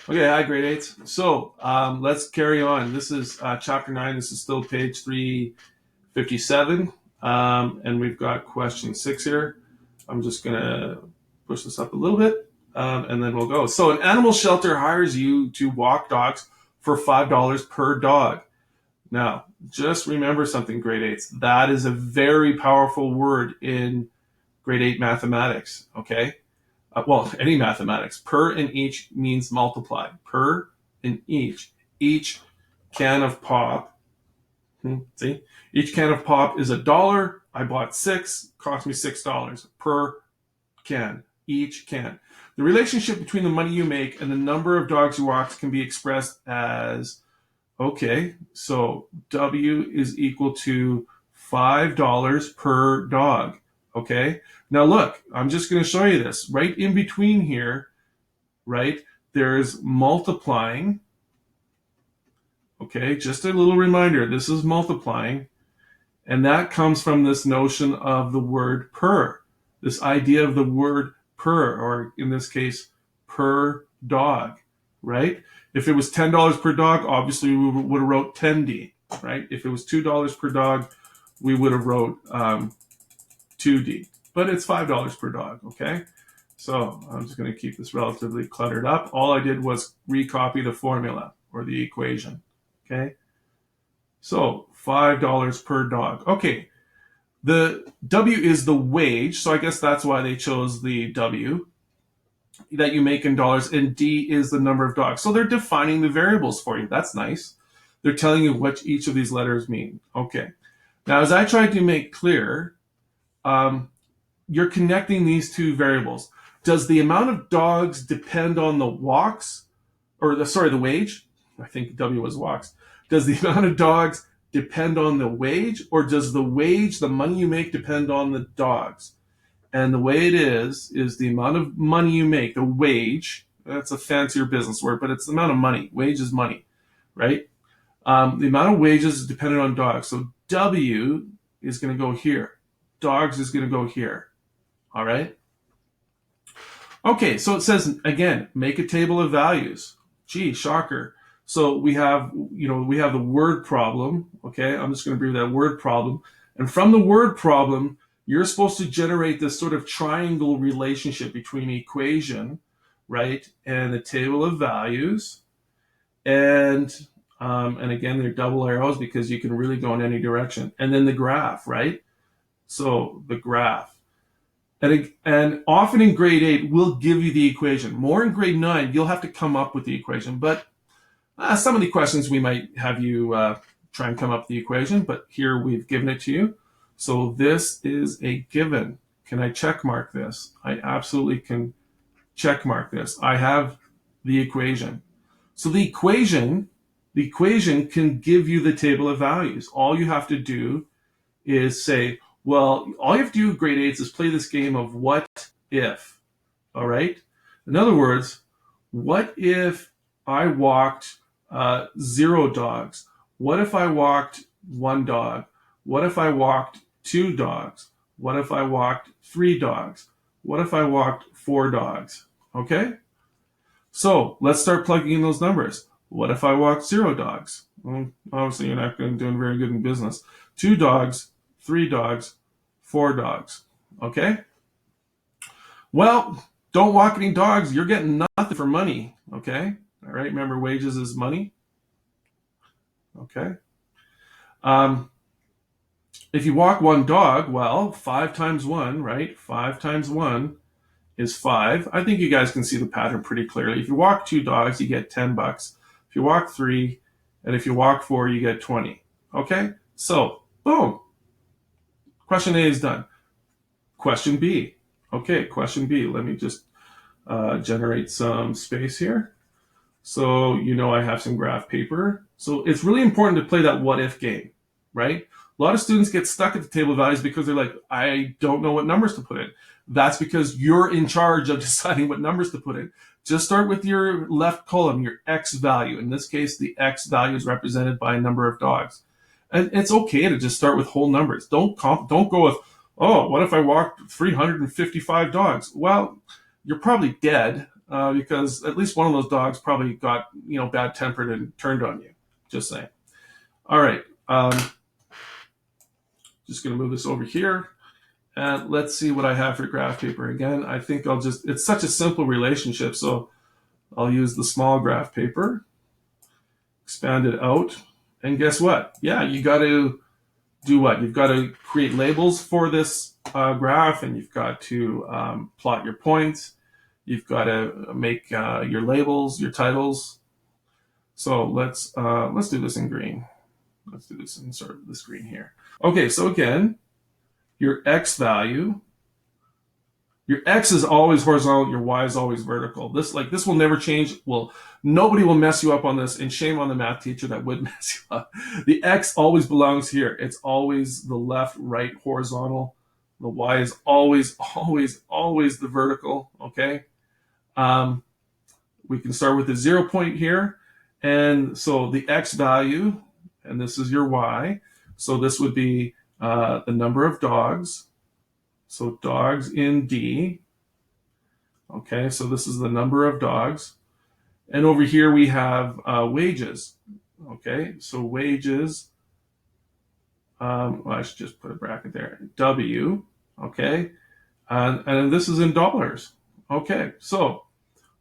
Okay, hi, grade eights. So let's carry on. This is chapter 9. This is still page 357. And we've got question 6 here. I'm just going to push this up a little bit and then we'll go. So, an animal shelter hires you to walk dogs for $5 per dog. Now, just remember something, grade eights. That is a very powerful word in grade 8 mathematics, okay? Well, any mathematics. Per and each means multiply. Per and each. Each can of pop. See? Each can of pop is $1. I bought 6, cost me $6 per can. Each can. The relationship between the money you make and the number of dogs you walk can be expressed as, okay, so W is equal to $5 per dog. Okay. Now look, I'm just going to show you this. Right in between here, right, there's multiplying. Okay, just a little reminder, this is multiplying. And that comes from this notion of the word per, this idea of the word per, or in this case, per dog, right? If it was $10 per dog, obviously we would have wrote 10D, right? If it was $2 per dog, we would have wrote 2D. But it's $5 per dog, okay? So I'm just going to keep this relatively cluttered up. All I did was recopy the formula or the equation, okay? So $5 per dog. Okay, the W is the wage, so I guess that's why they chose the W that you make in dollars, and D is the number of dogs. So they're defining the variables for you. That's nice. They're telling you what each of these letters mean. Okay. Now, as I tried to make clear, you're connecting these two variables. Does the amount of dogs depend on the walks, or the wage? I think W was walks. Does the amount of dogs depend on the wage, or does the wage, the money you make, depend on the dogs? And the way it is the amount of money you make, the wage, that's a fancier business word, but it's the amount of money. Wage is money, right? The amount of wages is dependent on dogs. So W is going to go here. Dogs is going to go here. All right? Okay, so it says, again, make a table of values. Gee, shocker. So we have the word problem. Okay, I'm just going to bring that word problem. And from the word problem, you're supposed to generate this sort of triangle relationship between equation, right, and the table of values. And again, they're double arrows because you can really go in any direction. And then the graph, right? So the graph. And often in grade 8, we'll give you the equation. More in grade 9, you'll have to come up with the equation. But some of the questions we might have you try and come up with the equation, but here we've given it to you. So this is a given. Can I check mark this? I absolutely can check mark this. I have the equation. So the equation can give you the table of values. All you have to do is say, well, all you have to do with grade 8s is play this game of what if. All right? In other words, what if I walked 0 dogs? What if I walked 1 dog? What if I walked 2 dogs? What if I walked 3 dogs? What if I walked 4 dogs? Okay? So let's start plugging in those numbers. What if I walked 0 dogs? Well, obviously, you're not doing very good in business. 2 dogs, 3 dogs, 4 dogs. Okay? Well, don't walk any dogs. You're getting nothing for money. Okay? All right? Remember, wages is money. Okay? If you walk 1 dog, well, 5 times 1, right? 5 times 1 is 5. I think you guys can see the pattern pretty clearly. If you walk 2 dogs, you get $10. If you walk 3, and if you walk 4, you get 20. Okay? So, boom. Question A is done. Question B. Okay, question B. Let me just generate some space here. So I have some graph paper. So it's really important to play that what if game, right? A lot of students get stuck at the table of values because they're like, I don't know what numbers to put in. That's because you're in charge of deciding what numbers to put in. Just start with your left column, your X value. In this case, the X value is represented by a number of dogs. And it's okay to just start with whole numbers. Don't go with, oh, what if I walked 355 dogs? Well, you're probably dead. because at least one of those dogs probably got, bad-tempered and turned on you. Just saying. All right. Just going to move this over here. And let's see what I have for graph paper. Again, I think it's such a simple relationship, so I'll use the small graph paper, expand it out, and guess what? Yeah, you got to do what? You've got to create labels for this graph, and you've got to plot your points. You've got to make your labels, your titles. So let's do this in green. Let's do this in sort of this green here. Okay, so again, your x value, your x is always horizontal, your y is always vertical. This will never change. Well, nobody will mess you up on this, and shame on the math teacher that would mess you up. The x always belongs here. It's always the left, right, horizontal. The y is always, always, always the vertical, okay? We can start with the 0 point here. And so the x value, and this is your y. So this would be the number of dogs. So dogs in D. Okay, so this is the number of dogs. And over here we have wages. Okay, so wages, well, I should just put a bracket there. W, okay, and this is in dollars. Okay, so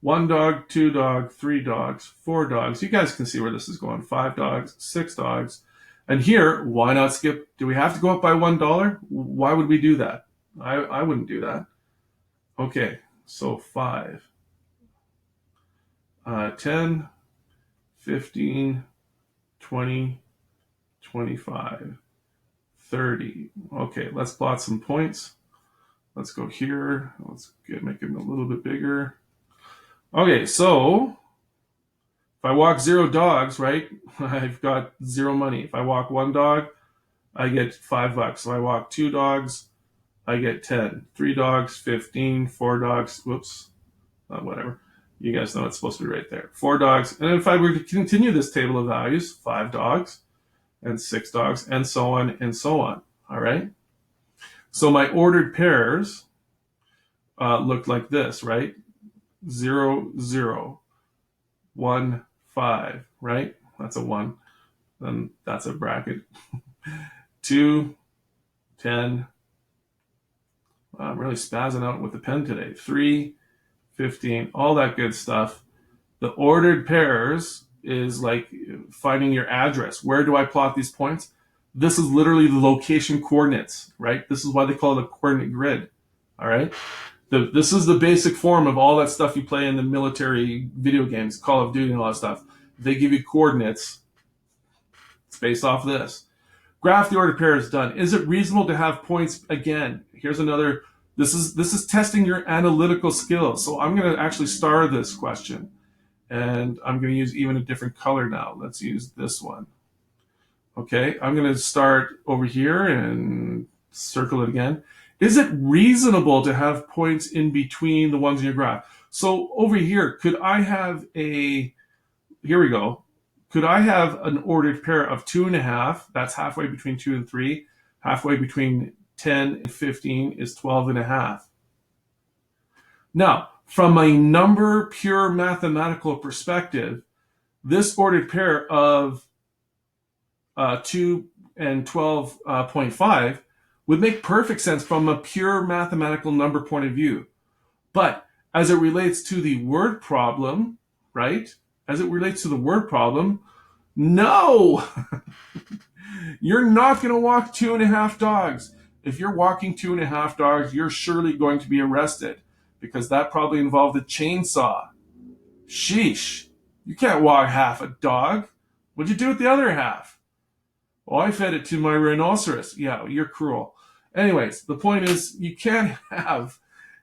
1 dog, 2 dog, 3 dogs, 4 dogs. You guys can see where this is going. 5 dogs, 6 dogs. And here, why not skip? Do we have to go up by $1? Why would we do that? I wouldn't do that. Okay, so 5, 10, 15, 20, 25, 30. Okay, let's plot some points. Let's go here. Let's make it a little bit bigger. Okay, so if I walk 0 dogs, right, I've got 0 money. If I walk 1 dog, I get $5. If I walk 2 dogs, I get 10. 3 dogs, 15. 4 dogs, whoops, whatever. You guys know it's supposed to be right there. 4 dogs. And if I were to continue this table of values, 5 dogs and 6 dogs, and so on and so on. All right? So my ordered pairs looked like this, right? 0, 0, 1, 5, right? That's a 1. Then that's a bracket. 2, 10. I'm really spazzing out with the pen today. 3, 15, all that good stuff. The ordered pairs is like finding your address. Where do I plot these points? This is literally the location coordinates, right? This is why they call it a coordinate grid, all right? This is the basic form of all that stuff you play in the military video games, Call of Duty and all that stuff. They give you coordinates. It's based off this. Graph the ordered pair is done. Is it reasonable to have points? Again, here's another. This is testing your analytical skills. So I'm going to actually star this question. And I'm going to use even a different color now. Let's use this one. Okay, I'm going to start over here and circle it again. Is it reasonable to have points in between the ones in your graph? So over here, could I have here we go. Could I have an ordered pair of 2.5? That's halfway between 2 and 3. Halfway between 10 and 15 is 12.5. Now, from a number pure mathematical perspective, this ordered pair of 2 and 12.5 would make perfect sense from a pure mathematical number point of view. But as it relates to the word problem, right? As it relates to the word problem, no! You're not going to walk 2.5 dogs. If you're walking 2.5 dogs, you're surely going to be arrested because that probably involved a chainsaw. Sheesh. You can't walk half a dog. What'd you do with the other half? Oh, I fed it to my rhinoceros. Yeah, you're cruel. Anyways, the point is you can't have,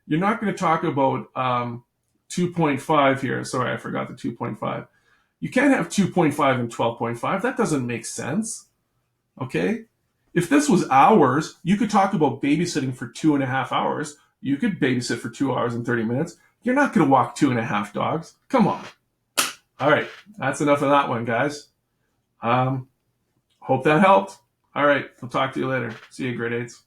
you're not going to talk about 2.5 here. Sorry, I forgot the 2.5. You can't have 2.5 and 12.5. That doesn't make sense. Okay? If this was hours, you could talk about babysitting for 2.5 hours. You could babysit for 2 hours and 30 minutes. You're not going to walk 2.5 dogs. Come on. All right. That's enough of that one, guys. Hope that helped. All right. I'll talk to you later. See you, grade 8s.